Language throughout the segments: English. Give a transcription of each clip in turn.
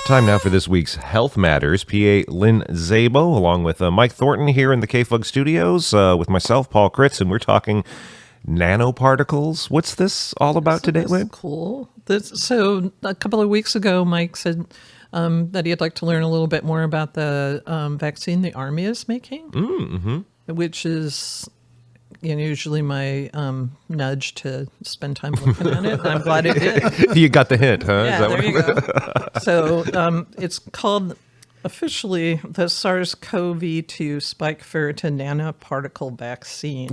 Time now for this week's Health Matters. PA Lynn Szabo, along with Mike Thornton here in the KFUG studios with myself, Paul Kritz, and we're talking nanoparticles. What's this all about today, Lynn? Cool. So a couple of weeks ago, Mike said that he'd like to learn a little bit more about the vaccine the Army is making, which is usually my nudge to spend time looking at it. And I'm glad it did. You got the hint, huh? Yeah, there you go. So it's called officially the SARS-CoV-2 spike ferritin nanoparticle vaccine.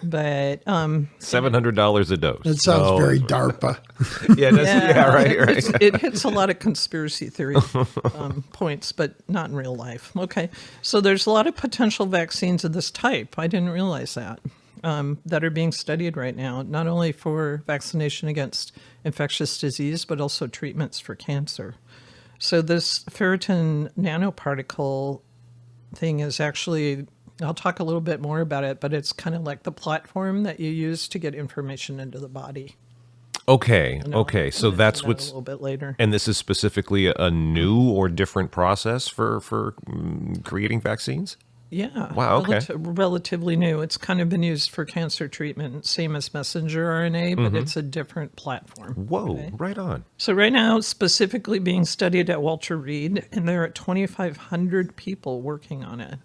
But $700 a dose. That sounds very DARPA. Right. It hits a lot of conspiracy theory points, but not in real life. Okay, so there's a lot of potential vaccines of this type. I didn't realize that. That are being studied right now, not only for vaccination against infectious disease, but also treatments for cancer. So this ferritin nanoparticle thing is actually, I'll talk a little bit more about it, but it's kind of like the platform that you use to get information into the body. Okay. So that's a what's little bit later. And this is specifically a new or different process for creating vaccines? Yeah. Wow, okay. Relatively new. It's kind of been used for cancer treatment, same as messenger RNA, but it's a different platform. Whoa, okay? Right on. So right now, it's specifically being studied at Walter Reed, and there are 2,500 people working on it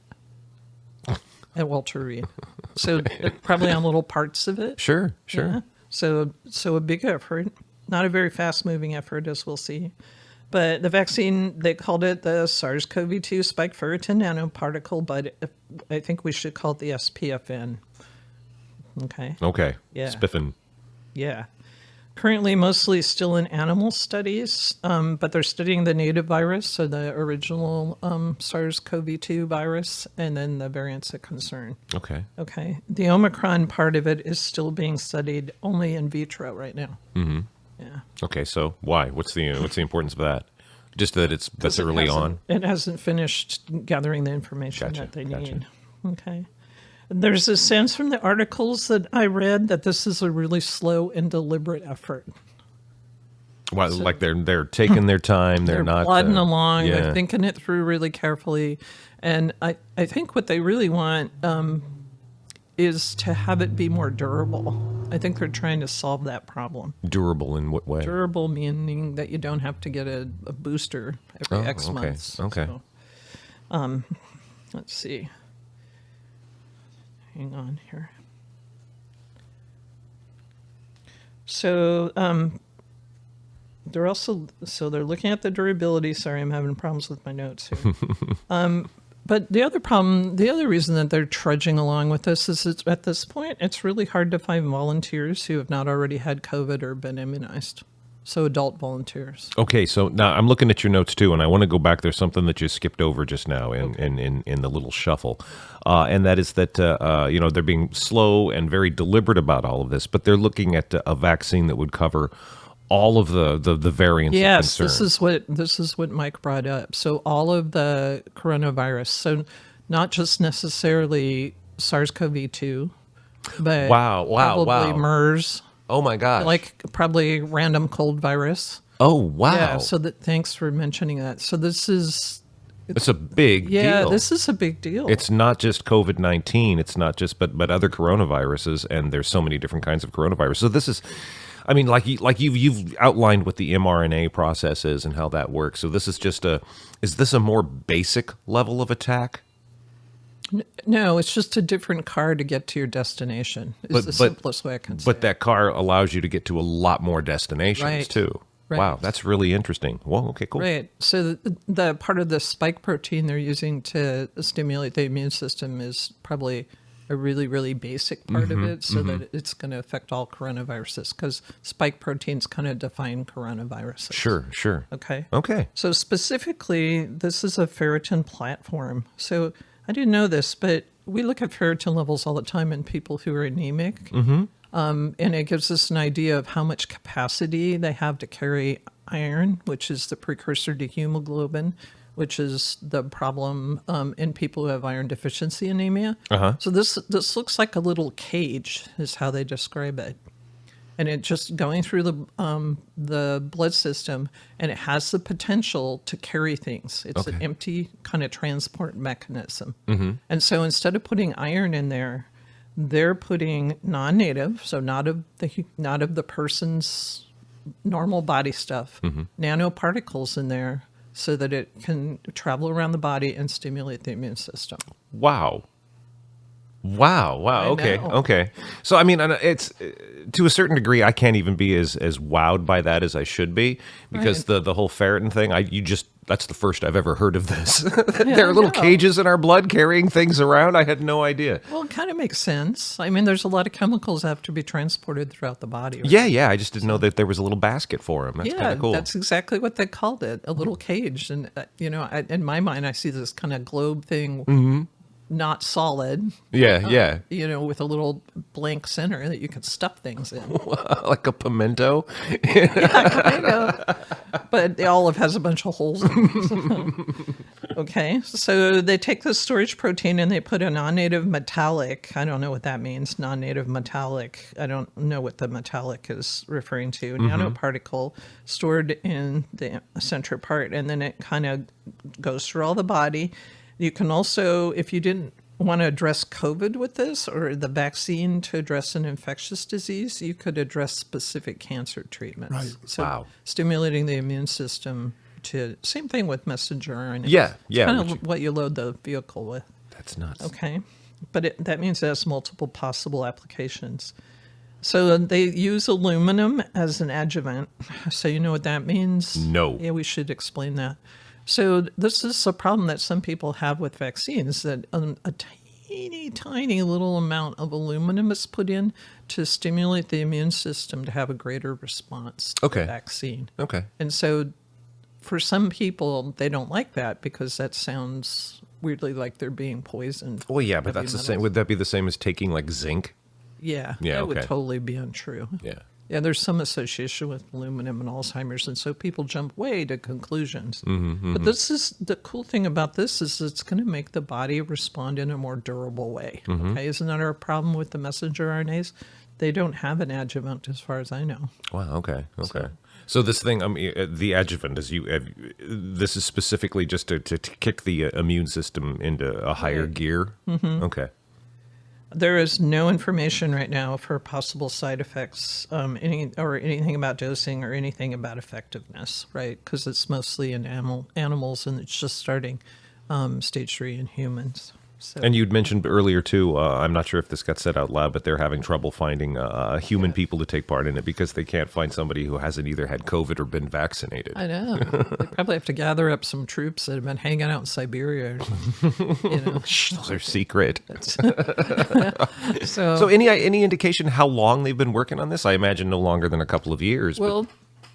at Walter Reed. So probably on little parts of it. Sure. Yeah. So a big effort, not a very fast-moving effort, as we'll see. But the vaccine, they called it the SARS-CoV-2 spike ferritin nanoparticle, but I think we should call it the SpFN. Okay. Yeah. SpFN. Yeah. Currently, mostly still in animal studies, but they're studying the native virus, so the original SARS-CoV-2 virus, and then the variants of concern. Okay. The Omicron part of it is still being studied only in vitro right now. Mm-hmm. Yeah. Okay, so why? What's the importance of that? Just that that's early on? It hasn't finished gathering the information that they need. Okay. There's a sense from the articles that I read that this is a really slow and deliberate effort. Well, so, like they're taking their time. They're not plodding along. Yeah. They're thinking it through really carefully. And I think what they really want is to have it be more durable. I think they're trying to solve that problem. Durable in what way? Durable meaning that you don't have to get a booster every X months. Okay. So, let's see. Hang on here. So they're looking at the durability. Sorry, I'm having problems with my notes here. But the other reason that they're trudging along with this is at this point, it's really hard to find volunteers who have not already had COVID or been immunized. So adult volunteers. Okay, so now I'm looking at your notes too, and I want to go back. There's something that you skipped over just now in the little shuffle, and that is that they're being slow and very deliberate about all of this, but they're looking at a vaccine that would cover all of the variants of concern. Yes, this is what Mike brought up. So all of the coronavirus, so not just necessarily SARS-CoV-2, but probably MERS. Oh my gosh. Like probably random cold virus. Oh wow. Yeah, so thanks for mentioning that. So it's a big deal. Yeah, this is a big deal. It's not just COVID-19, it's not just but other coronaviruses, and there's so many different kinds of coronavirus. So this is, I mean, like you've outlined what the mRNA process is and how that works. So this is is this a more basic level of attack? No, it's just a different car to get to your destination. Is the simplest way I can say. But that car allows you to get to a lot more destinations too. Right. Wow, that's really interesting. Whoa, okay, cool. Right. So the part of the spike protein they're using to stimulate the immune system is probably a really, really basic part of it, so that it's going to affect all coronaviruses, because spike proteins kind of define coronaviruses. Sure. Okay. So specifically, this is a ferritin platform. So I didn't know this, but we look at ferritin levels all the time in people who are anemic, and it gives us an idea of how much capacity they have to carry iron, which is the precursor to hemoglobin, which is the problem in people who have iron deficiency anemia. So this looks like a little cage, is how they describe it. and it just going through the blood system, and it has the potential to carry things. It's an empty kind of transport mechanism. And so instead of putting iron in there, they're putting non-native, so not of the person's normal body stuff, nanoparticles in there so that it can travel around the body and stimulate the immune system. Wow. Okay. know. Okay. So, I mean, it's to a certain degree, I can't even be as wowed by that as I should be, because the whole ferritin thing, that's the first I've ever heard of this. There are little cages in our blood carrying things around. I had no idea. Well, it kind of makes sense. I mean, there's a lot of chemicals that have to be transported throughout the body. Right? Yeah. I just didn't know that there was a little basket for them. That's kind of cool. That's exactly what they called it, a little cage. And, in my mind, I see this kind of globe thing, not solid. Yeah. With a little blank center that you can stuff things in. Like a pimento. Kind of. But the olive has a bunch of holes in it. Okay, so they take the storage protein and they put a non-native metallic. I don't know what that means, non-native metallic. I don't know what the metallic is referring to. Nanoparticle stored in the center part, and then it kind of goes through all the body. You can also, if you didn't want to address COVID with this or the vaccine to address an infectious disease, you could address specific cancer treatments. Right. So stimulating the immune system same thing with messenger RNA. Yeah. It's kind of what you load the vehicle with. That's nuts. Okay. But that means it has multiple possible applications. So they use aluminum as an adjuvant. So you know what that means? No. Yeah, we should explain that. So this is a problem that some people have with vaccines, that a tiny little amount of aluminum is put in to stimulate the immune system to have a greater response to the vaccine. Okay. And so for some people, they don't like that because that sounds weirdly like they're being poisoned. Well, yeah, but that's the same. Would that be the same as taking like zinc? Yeah, that would totally be untrue. Yeah, there's some association with aluminum and Alzheimer's, and so people jump way to conclusions. But this is the cool thing about this is it's going to make the body respond in a more durable way. Okay, isn't that our problem with the messenger RNAs? They don't have an adjuvant, as far as I know. Wow. Okay. So this thing, the adjuvant, this is specifically just to kick the immune system into a higher gear. Okay. There is no information right now for possible side effects, anything about dosing or anything about effectiveness, right? Because it's mostly in animals and it's just starting stage 3 in humans. So. And you'd mentioned earlier, too, I'm not sure if this got said out loud, but they're having trouble finding human people to take part in it because they can't find somebody who hasn't either had COVID or been vaccinated. I know. They probably have to gather up some troops that have been hanging out in Siberia or something. Shh, those are secret. So any indication how long they've been working on this? I imagine no longer than a couple of years. Well,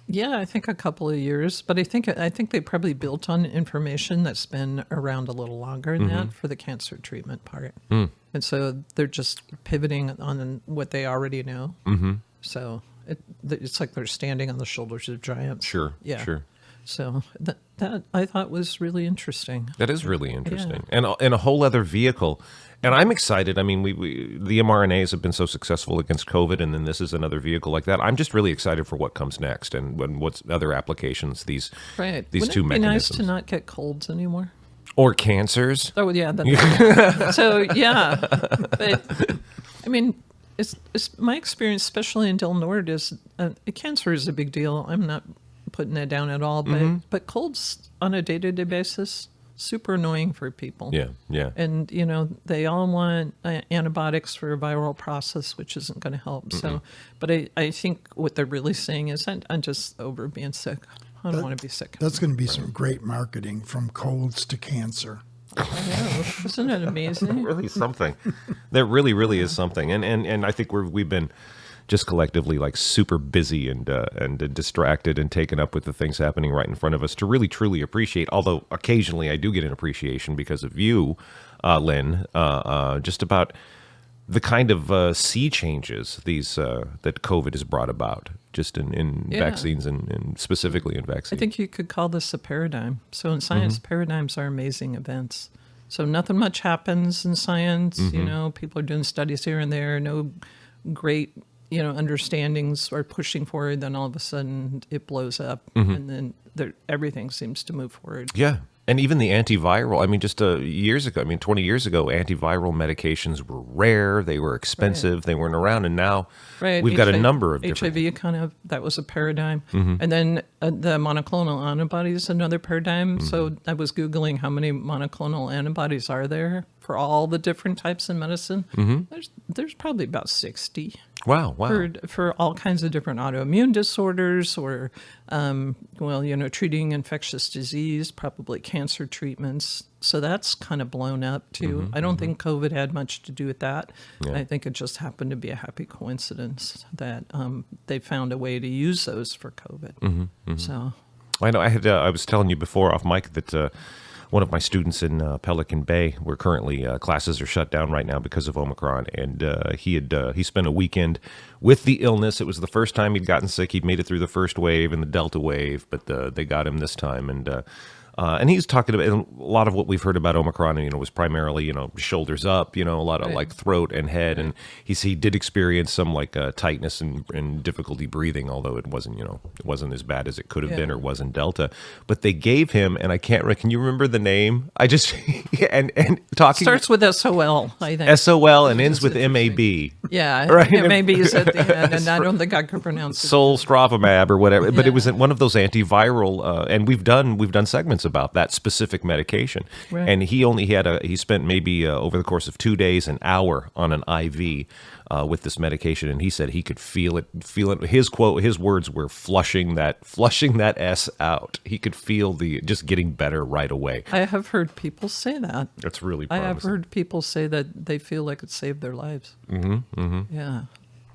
yeah, I think a couple of years, but I think they probably built on information that's been around a little longer than that for the cancer treatment part, and so they're just pivoting on what they already know. So it's like they're standing on the shoulders of giants. Sure. So that I thought was really interesting. That is really interesting, and a whole other vehicle. And I'm excited. I mean, the mRNAs have been so successful against COVID, and then this is another vehicle like that. I'm just really excited for what comes next and what's other applications these two Wouldn't mechanisms. it be nice to not get colds anymore? Or cancers. Oh yeah. So yeah, but I mean, it's my experience, especially in Del Norte, is cancer is a big deal. I'm not putting it down at all, but colds on a day-to-day basis, super annoying for people. Yeah. And, they all want antibiotics for a viral process, which isn't going to help. So, but I think what they're really saying is I'm just over being sick. I don't want to be sick. That's going to be some great marketing, from colds to cancer. I know. Isn't it amazing? Really something. There really, really is something. And I think we've been just collectively like super busy and distracted and taken up with the things happening right in front of us to really truly appreciate. Although occasionally I do get an appreciation because of you, Lynn, just about the kind of sea changes that COVID has brought about, just in vaccines and specifically in vaccines. I think you could call this a paradigm. So in science, paradigms are amazing events. So nothing much happens in science. People are doing studies here and there. No great understandings are pushing forward, then all of a sudden it blows up, and then everything seems to move forward. Yeah. And even the antiviral, I mean, just years ago, 20 years ago, antiviral medications were rare. They were expensive. They weren't around. And now we've got a number of different... HIV that was a paradigm. And then the monoclonal antibodies, another paradigm. So I was Googling how many monoclonal antibodies are there for all the different types of medicine. There's probably about 60. Wow. For all kinds of different autoimmune disorders or, treating infectious disease, probably cancer treatments. So that's kind of blown up too. I don't think COVID had much to do with that. Yeah. I think it just happened to be a happy coincidence that they found a way to use those for COVID. So I know I was telling you before off mic that one of my students in Pelican Bay, where currently classes are shut down right now because of Omicron, and he spent a weekend with the illness. It was the first time he'd gotten sick. He'd made it through the first wave and the Delta wave, but they got him this time, and he's talking about, and a lot of what we've heard about Omicron, was primarily, shoulders up, a lot of like throat and head. And he did experience some like tightness and difficulty breathing, although it wasn't, it wasn't as bad as it could have been or was in Delta. But they gave him, and can you remember the name? I just, and talking. Starts with SOL, I think. SOL and ends with MAB. Yeah, right. MAB is at the end, and I don't think I could pronounce it. Solstravimab or whatever. But it was one of those antiviral, and we've done segments about that specific medication. Right. And he spent maybe over the course of 2 days, an hour on an IV with this medication, and he said he could feel it. His words were flushing that S out. He could feel just getting better right away. I have heard people say that. That's really promising. I have heard people say that they feel like it saved their lives. Yeah.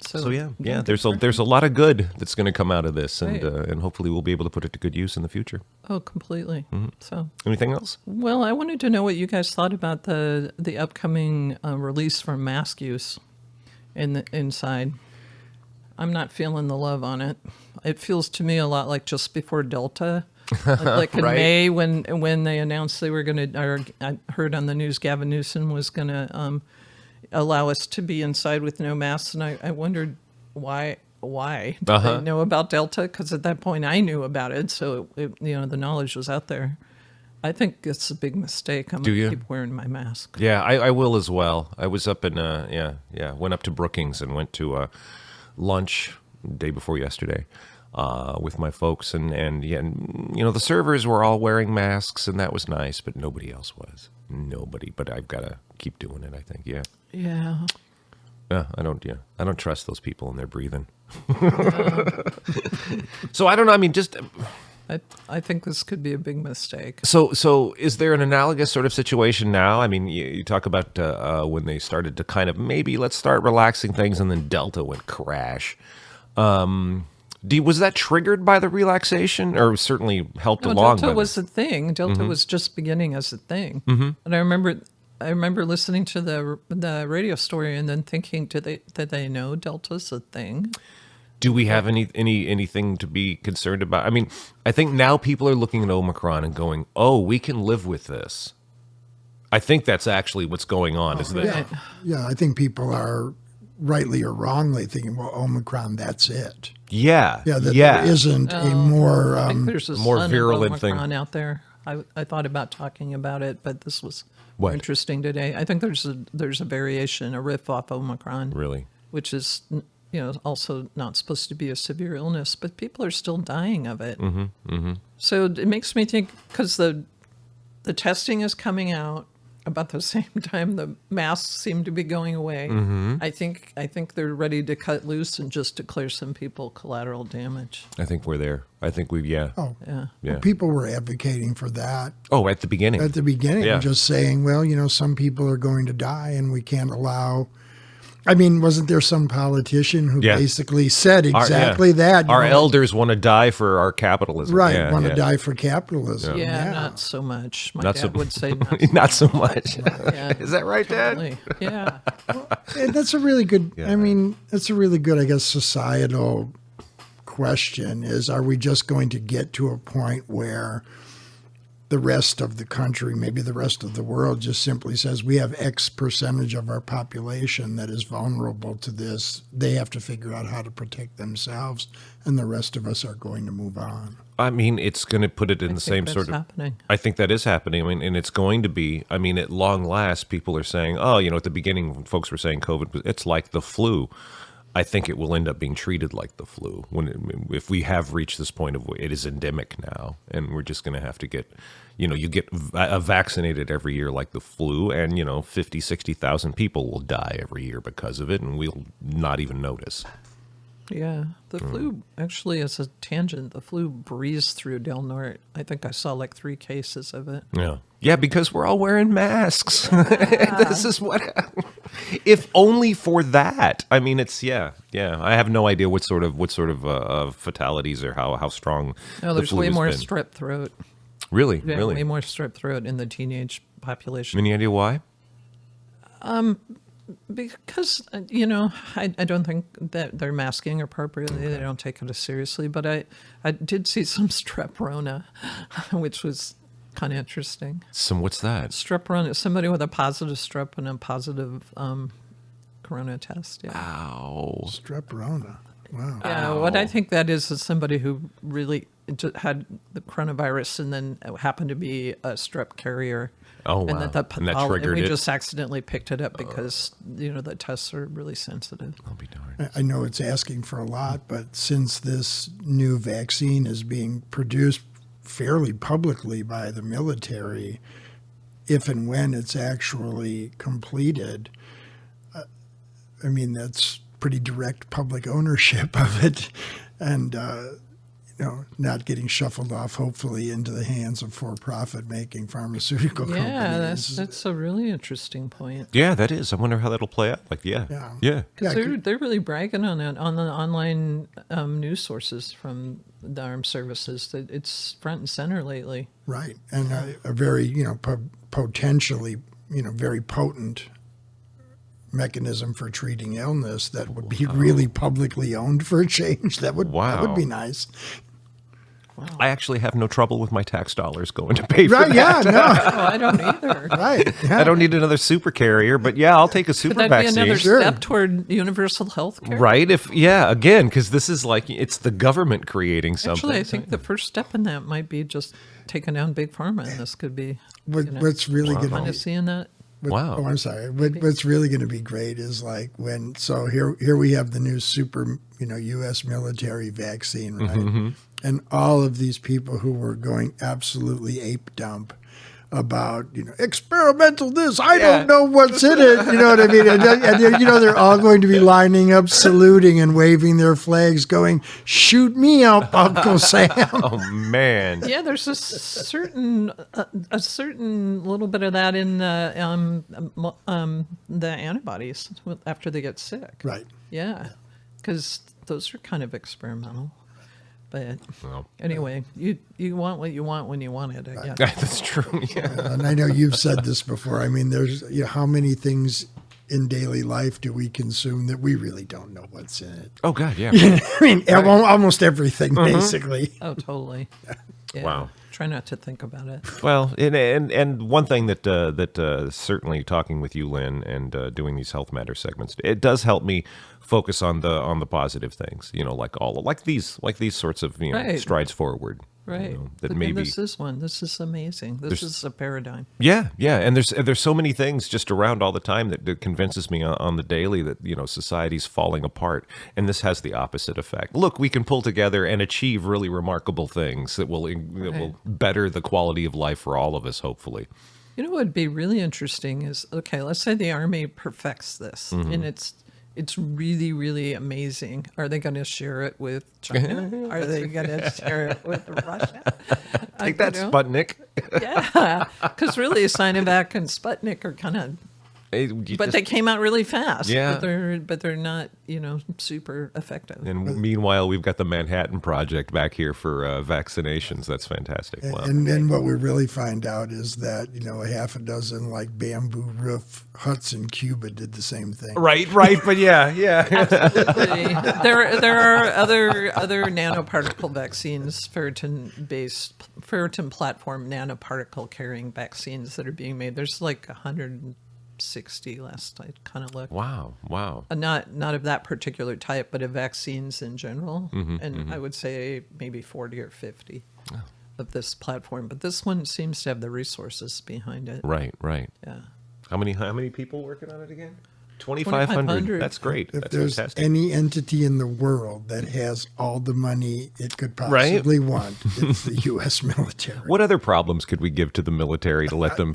So yeah, there's a lot of good that's going to come out of this, and hopefully we'll be able to put it to good use in the future. Oh, completely. So, anything else? Well, I wanted to know what you guys thought about the upcoming release from mask use inside. I'm not feeling the love on it. It feels to me a lot like just before Delta. Like in May when they announced they were going to, or I heard on the news Gavin Newsom was going to allow us to be inside with no masks, and I wondered why did I know about Delta? Because at that point I knew about it, so the knowledge was out there. I think it's a big mistake. I'm gonna keep wearing my mask. Yeah, I will as well. I was up in went up to Brookings and went to lunch day before yesterday with my folks, and the servers were all wearing masks, and that was nice, but nobody else was. Nobody, but I've got to keep doing it, I think. Yeah. I don't trust those people and their breathing. So I don't know. I mean, just I think this could be a big mistake. So is there an analogous sort of situation now? I mean, you talk about when they started to kind of maybe let's start relaxing things, and then Delta went crash. Was that triggered by the relaxation, or certainly helped along? Delta was a thing. Delta was just beginning as a thing, and I remember listening to the radio story and then thinking, did they know Delta's a thing? Do we have anything to be concerned about? I mean, I think now people are looking at Omicron and going, "Oh, we can live with this." I think that's actually what's going on. Yeah, I think people are rightly or wrongly thinking, well, Omicron, that's it. Yeah. There isn't a more there's a more virulent Omicron thing out there. I thought about talking about it, but this was interesting today. I think there's a variation, a riff off Omicron. Really? Which is also not supposed to be a severe illness, but people are still dying of it. So it makes me think, because the testing is coming out about the same time the masks seem to be going away. I think they're ready to cut loose and just declare some people collateral damage. I think we're there. I think we've Well, people were advocating for that. Oh, at the beginning. Just saying, well, some people are going to die, and we can't allow. I mean, wasn't there some politician who basically said exactly that? Our elders want to die for our capitalism. Right, want to die for capitalism. Yeah, not so much. My dad would say not so much. Is that right, Dad? Yeah. That's a really good, that's a really good, I guess, societal question is, are we just going to get to a point where the rest of the country, maybe the rest of the world, just simply says we have X percentage of our population that is vulnerable to this. They have to figure out how to protect themselves, and the rest of us are going to move on. I mean, it's going to put it in the same sort of. Happening. I think that is happening. I mean, and it's going to be. I mean, at long last, people are saying, "Oh, you know," at the beginning, when folks were saying COVID, it's like the flu. I think it will end up being treated like the flu if we have reached this point of it is endemic now, and we're just going to have to get, you know, you get vaccinated every year like the flu, and 50,000-60,000 people will die every year because of it, and we'll not even notice. Yeah, the flu, actually, as a tangent, the flu breezed through Del Norte. I think I saw like 3 cases of it. Yeah, because we're all wearing masks. This is what, if only for that. I mean, it's yeah. I have no idea what sort of fatalities or how strong. No, there's way more strep throat. Really, Yeah, really, way more strep throat in the teenage population. Any idea why? Because, I don't think that they're masking appropriately. They don't take it as seriously. But I did see some strep rona, which was kind of interesting. What's that? Strep rona, somebody with a positive strep and a positive corona test. Yeah. Ow. Strep rona. Wow. Yeah, what I think that is somebody who really had the coronavirus and then happened to be a strep carrier. Oh, wow. And that triggered and we it? just accidentally picked it up because, the tests are really sensitive. I'll be darned. I know it's asking for a lot, but since this new vaccine is being produced fairly publicly by the military, if and when it's actually completed, I mean, that's pretty direct public ownership of it, and not getting shuffled off, hopefully, into the hands of for-profit making pharmaceutical companies. Yeah, that's a really interesting point. Yeah, that is. I wonder how that'll play out. Like, yeah. They're really bragging on that on the online news sources from the armed services. That it's front and center lately. Right, and a very potentially very potent mechanism for treating illness that would be really publicly owned for a change. That would be nice. Wow. I actually have no trouble with my tax dollars going to pay for Right? that. Yeah, no. Oh, I don't either. Right. Yeah. I don't need another super carrier, but yeah, I'll take a super Could that be vaccine. another Sure. step toward universal health care? Right? Again, because this is like it's the government creating something. Actually, I think the first step in that might be just taking down big pharma, and this could be What's really going kind to of seeing that. Wow. Oh, I'm sorry. What's really going to be great is like here we have the new super U.S. military vaccine, right? Mm-hmm. And all of these people who were going absolutely ape dump about experimental this. I don't know what's in it. You know what I mean? And they're all going to be lining up, saluting and waving their flags, going, "Shoot me up, Uncle Sam." Oh man. Yeah, there's a certain little bit of that in the antibodies after they get sick. Right. Yeah, because those are kind of experimental. But Well, anyway, you want what you want when you want it, I guess. that's true. Yeah. And I know you've said this before. I mean, there's how many things in daily life do we consume that we really don't know what's in it? Oh God, yeah. I mean, almost everything, basically. Oh, totally. Yeah. Wow. Try not to think about it. Well, and one thing that certainly talking with you, Lynn, and doing these health matter segments, it does help me focus on the positive things. Like these sorts of Right. strides forward. Right. That But maybe this is one. This is amazing. This is a paradigm. Yeah, and there's so many things just around all the time that convinces me on the daily that society's falling apart, and this has the opposite effect. Look, we can pull together and achieve really remarkable things that will better the quality of life for all of us, hopefully. You know what would be really interesting is, okay, let's say the Army perfects this, and it's really, really amazing. Are they going to share it with China? Are they going to share it with Russia? Take that, Sputnik. Yeah, because really Sinovac and Sputnik are kind of But they came out really fast. Yeah. But they're not, super effective. And meanwhile, we've got the Manhattan Project back here for vaccinations. That's fantastic. Wow. And then what we really find out is that, a half a dozen like bamboo roof huts in Cuba did the same thing. Right. But yeah. Absolutely. There are other nanoparticle vaccines, ferritin platform nanoparticle carrying vaccines that are being made. There's like 160 last I kind of looked. Wow. Not of that particular type, but of vaccines in general. I would say maybe 40 or 50 of this platform. But this one seems to have the resources behind it. Right. Yeah. How many people working on it again? 2,500. That's great. If That's there's fantastic. any entity in the world that has all the money it could possibly want, it's the U.S. military. What other problems could we give to the military to let them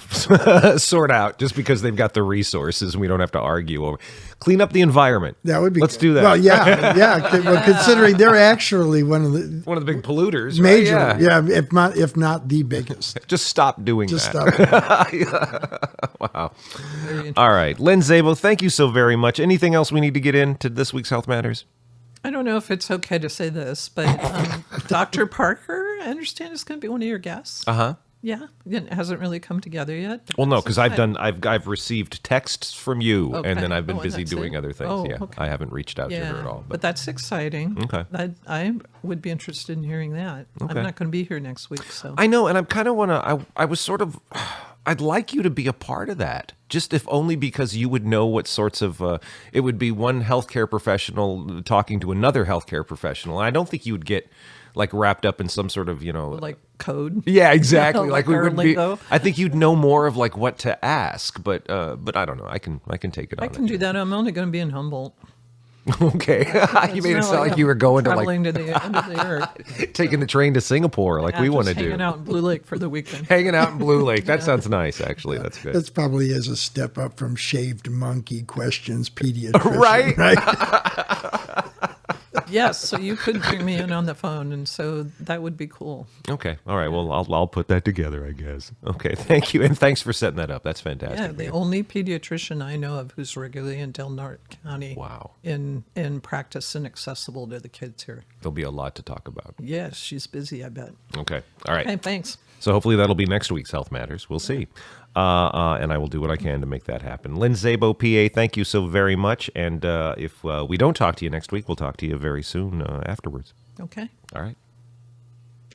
sort out just because they've got the resources and we don't have to argue over? Clean up the environment. That would be Let's good. do that. Well, yeah. Well, considering they're actually one of the big polluters. major, right? if not the biggest. Just stop doing Just that. stop. Wow. All right. Lynn Szabo, thank you so very much. Anything else we need to get into this week's Health Matters? I don't know if it's okay to say this, but Dr. Parker, I understand, is going to be one of your guests. Uh-huh. Yeah, it hasn't really come together yet. Well, no, because I've received texts from you, Okay. and then I've been Oh, and busy that's doing it? other things. Oh, yeah, okay. I haven't reached out to her at all. But that's exciting. Okay. I would be interested in hearing that. Okay. I'm not going to be here next week, so. I know, and I kind of want to. I was sort of. I'd like you to be a part of that, just if only because you would know what sorts of. It would be one healthcare professional talking to another healthcare professional. I don't think you would get like wrapped up in some sort of like code. Yeah, exactly. Like we our wouldn't be. lingo. I think you'd know more of like what to ask, but I don't know. I can take it on. I can do that. I'm only going to be in Humboldt. Okay, you made it sound like you were going to traveling to the end of the earth. taking the train to Singapore, like we want to do. Hanging out in Blue Lake for the weekend. Hanging out in Blue Lake. That sounds nice, actually. That's good. That's probably as a step up from shaved monkey questions pediatrician. Right? Yes, so you could bring me in on the phone, and so that would be cool. Okay. All right. Well, I'll put that together, I guess. Okay. Thank you, and thanks for setting that up. That's fantastic. Yeah, the only pediatrician I know of who's regularly in Del Norte County. Wow. In practice and accessible to the kids here. There'll be a lot to talk about. Yes, she's busy, I bet. Okay. All right. Okay, thanks. So hopefully that'll be next week's Health Matters. We'll see. And I will do what I can to make that happen. Lynn Szabo, PA, thank you so very much. And if we don't talk to you next week, we'll talk to you very soon afterwards. Okay. All right.